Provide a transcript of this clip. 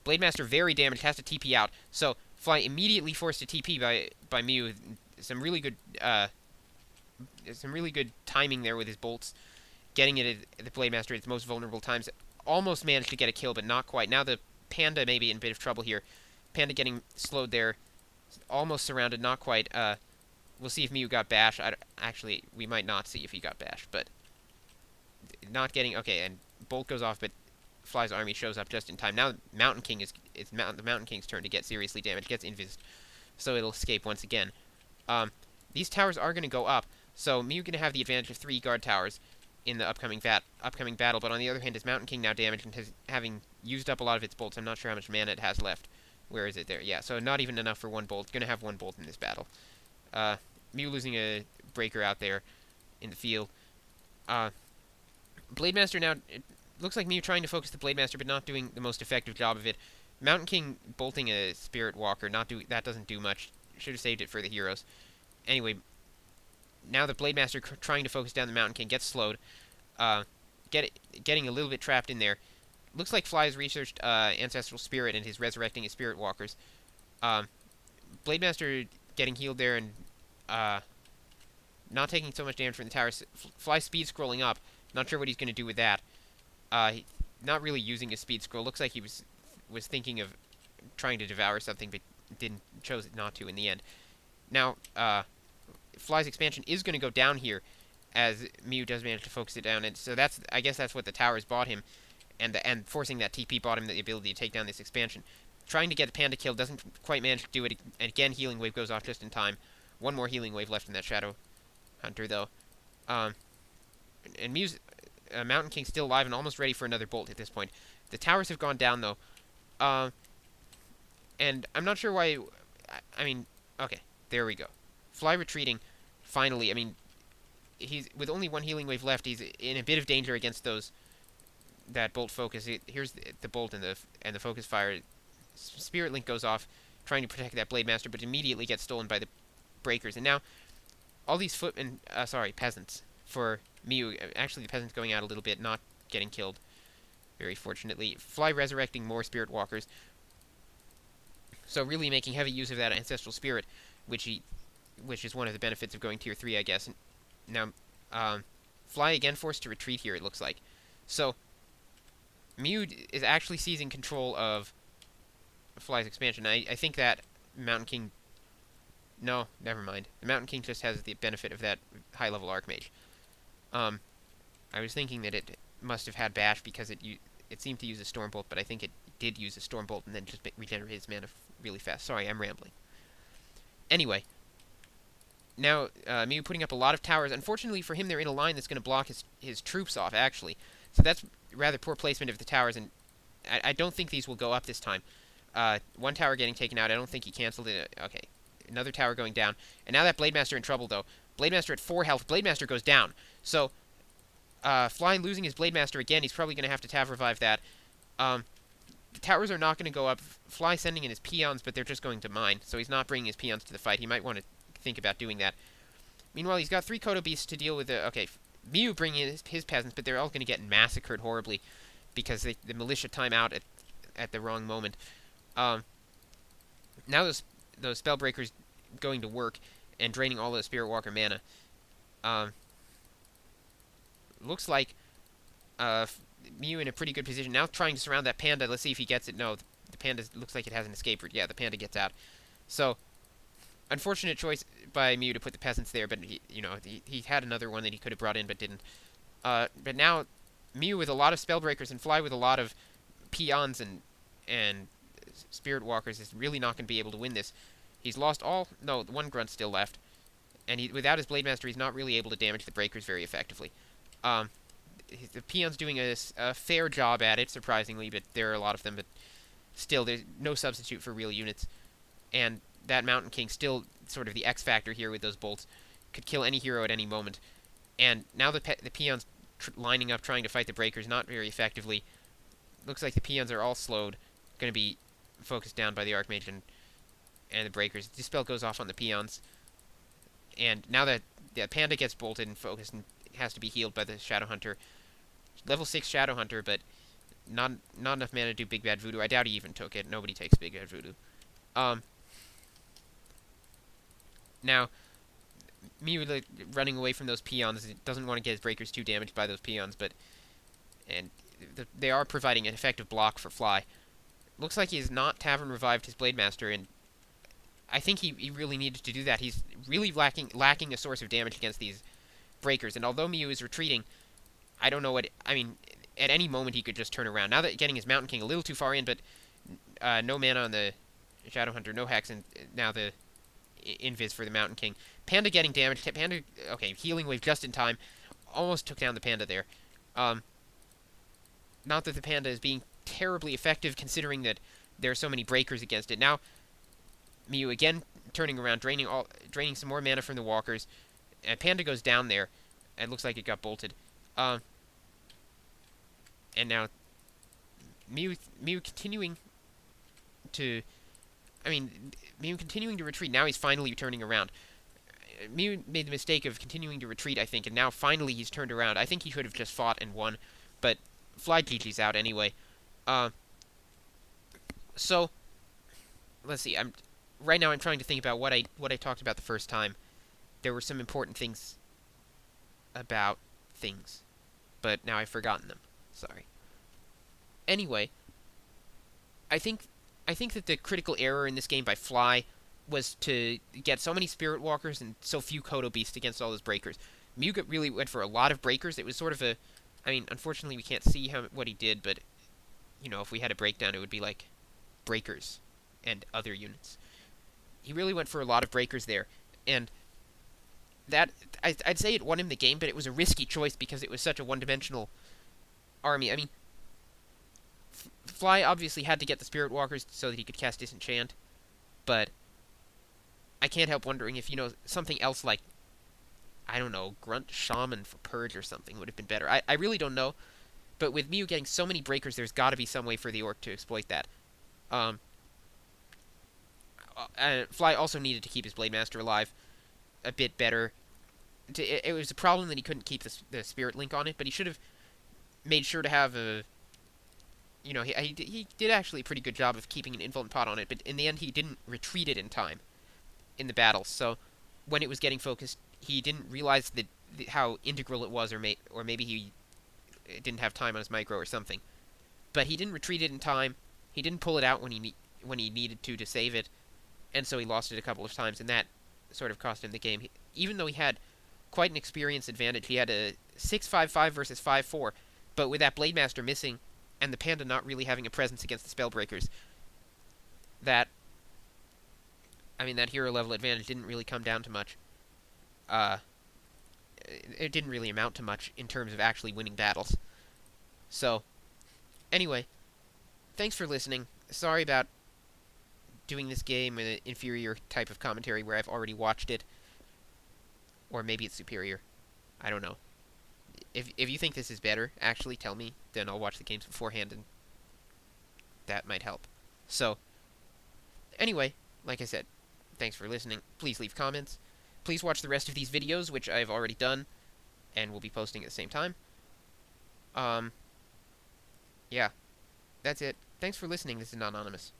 Blade Master very damaged, has to TP out. So Fly immediately forced to TP by Miou. Some really good timing there with his bolts, getting it at the Blade Master at its most vulnerable times. Almost managed to get a kill, but not quite. Now the Panda may be in a bit of trouble here. Panda getting slowed there, almost surrounded, not quite. We'll see if Miou got bashed. Actually, we might not see if he got bashed, but not getting... Okay, and Bolt goes off, but Fly's army shows up just in time. Now Mountain King the Mountain King's turn to get seriously damaged. Gets invised, so it'll escape once again. These towers are going to go up, so Miou going to have the advantage of 3 guard towers in the upcoming battle. But on the other hand, his Mountain King now damaged and having used up a lot of its bolts. I'm not sure how much mana it has left. Where is it? There. Yeah, so not even enough for 1 bolt. Going to have 1 bolt in this battle. Miou losing a breaker out there in the field. Blade Master now... It looks like Miou trying to focus the Blade Master, but not doing the most effective job of it. Mountain King bolting a Spirit Walker, that doesn't do much. Should have saved it for the heroes. Anyway, now the Blade Master trying to focus down the Mountain King gets slowed. Getting a little bit trapped in there. Looks like Fly has researched Ancestral Spirit and is resurrecting his Spirit Walkers. Blade Master getting healed there and not taking so much damage from the towers. Fly speed scrolling up. Not sure what he's going to do with that. Not really using his speed scroll. Looks like he was thinking of trying to devour something, but chose not to in the end. Now, Fly's expansion is going to go down here, as Miou does manage to focus it down, and so I guess that's what the towers bought him, and forcing that TP bought him the ability to take down this expansion. Trying to get the Panda killed, doesn't quite manage to do it, and again Healing Wave goes off just in time. 1 more Healing Wave left in that Shadow Hunter, though. And Miu's Mountain King still alive and almost ready for another bolt at this point. The towers have gone down, though. And I'm not sure why... I mean, okay, there we go. Fly retreating, finally. I mean, he's with only 1 Healing Wave left. He's in a bit of danger against that bolt focus. Here's the bolt and the focus fire. Spirit Link goes off, trying to protect that Blade Master, but immediately gets stolen by the breakers. And now, all these peasants for Miou. Actually, the peasants going out a little bit, not getting killed, very fortunately. Fly resurrecting more Spirit Walkers. So really making heavy use of that Ancestral Spirit, which is one of the benefits of going Tier 3, I guess. Now, Fly again forced to retreat here, it looks like. So, Miou is actually seizing control of Fly's expansion. I think that Mountain King... No, never mind. The Mountain King just has the benefit of that high-level Archmage. I was thinking that it must have had Bash because it seemed to use a Storm Bolt, but I think it did use a Storm Bolt and then just regenerate his mana really fast. Sorry, I'm rambling. Anyway, now Miou putting up a lot of towers. Unfortunately for him, they're in a line that's going to block his troops off, actually. So that's rather poor placement of the towers, and I don't think these will go up this time. 1 tower getting taken out. I don't think he canceled it. Okay, another tower going down. And now that Blade Master in trouble, though. Blade Master at 4 health. Blade Master goes down. So, Fly losing his Blade Master again. He's probably going to have to Tav Revive that. The towers are not going to go up. Fly sending in his peons, but they're just going to mine. So he's not bringing his peons to the fight. He might want to think about doing that. Meanwhile, he's got 3 Kodo Beasts to deal with. Okay, Miou bringing in his peasants, but they're all going to get massacred horribly because the militia time out at the wrong moment. Now those Spellbreakers going to work and draining all the Spirit Walker mana. Looks like Miou in a pretty good position. Now trying to surround that Panda. Let's see if he gets it. No, the Panda looks like it has an escape route. Yeah, the Panda gets out. So, unfortunate choice by Miou to put the peasants there, but he had another one that he could have brought in but didn't. But now, Miou with a lot of Spellbreakers and Fly with a lot of peons and Spirit Walkers is really not going to be able to win this. He's lost all... No, 1 Grunt still left. And without his Blade Master, he's not really able to damage the breakers very effectively. The peon's doing a fair job at it, surprisingly, but there are a lot of them, but still, there's no substitute for real units. And that Mountain King still sort of the X factor here with those bolts. Could kill any hero at any moment. And now the peons lining up trying to fight the breakers, not very effectively. Looks like the peons are all slowed. Going to be focused down by the Archmage and the breakers. Dispel goes off on the peons. And now that the Panda gets bolted and focused and has to be healed by the Shadow Hunter. Level 6 Shadow Hunter, but not enough mana to do Big Bad Voodoo. I doubt he even took it. Nobody takes Big Bad Voodoo. Um, Now, Miou like, running away from those peons, doesn't want to get his breakers too damaged by those peons, and they are providing an effective block for Fly. Looks like he has not Tavern revived his Blade Master, and I think he really needed to do that. He's really lacking a source of damage against these breakers, and although Miou is retreating, I don't know what... I mean, at any moment he could just turn around. Now that getting his Mountain King a little too far in, but no mana on the Shadow Hunter, no Hex, and now the Invis for the Mountain King. Panda getting damaged. Panda, okay, Healing Wave just in time. Almost took down the Panda there. Not that the Panda is being terribly effective, considering that there are so many breakers against it. Now, Miou again turning around, draining some more mana from the walkers. And Panda goes down there. It looks like it got bolted. And now Miou continuing to... I mean, Miou continuing to retreat. Now he's finally turning around. Miou made the mistake of continuing to retreat, I think, and now finally he's turned around. I think he should have just fought and won, but Fly GG's out anyway. So, let's see. Right now I'm trying to think about what I talked about the first time. There were some important things about things, but now I've forgotten them. Sorry. Anyway, I think that the critical error in this game by Fly was to get so many Spirit Walkers and so few Kodo Beasts against all those breakers. Miou really went for a lot of breakers. It was sort of a... I mean, unfortunately we can't see what he did, but, you know, if we had a breakdown it would be like breakers and other units. He really went for a lot of breakers there, and that... I'd say it won him the game, but it was a risky choice because it was such a one-dimensional army. I mean, Fly obviously had to get the Spirit Walkers so that he could cast Disenchant, but I can't help wondering if, you know, something else like, I don't know, Grunt Shaman for Purge or something would have been better. I really don't know, but with Miou getting so many breakers, there's got to be some way for the Orc to exploit that. Fly also needed to keep his Blade Master alive a bit better. It was a problem that he couldn't keep the Spirit Link on it, but he should have made sure to have a... You know, he did actually a pretty good job of keeping an Involent Pot on it, but in the end he didn't retreat it in time in the battle. So when it was getting focused, he didn't realize how integral it was, or maybe he didn't have time on his micro or something. But he didn't retreat it in time. He didn't pull it out when he needed to save it, and so he lost it a couple of times, and that sort of cost him the game. Even though he had quite an experience advantage, he had a 6-5-5 versus 5-4, but with that Blade Master missing and the Panda not really having a presence against the Spellbreakers, that hero level advantage didn't really come down to much. It didn't really amount to much in terms of actually winning battles. So, anyway, thanks for listening. Sorry about doing this game in an inferior type of commentary where I've already watched it. Or maybe it's superior. I don't know. If you think this is better, actually tell me. Then I'll watch the games beforehand, and that might help. So, anyway, like I said, thanks for listening. Please leave comments. Please watch the rest of these videos, which I've already done, and will be posting at the same time. Yeah, that's it. Thanks for listening. This is Anonymous.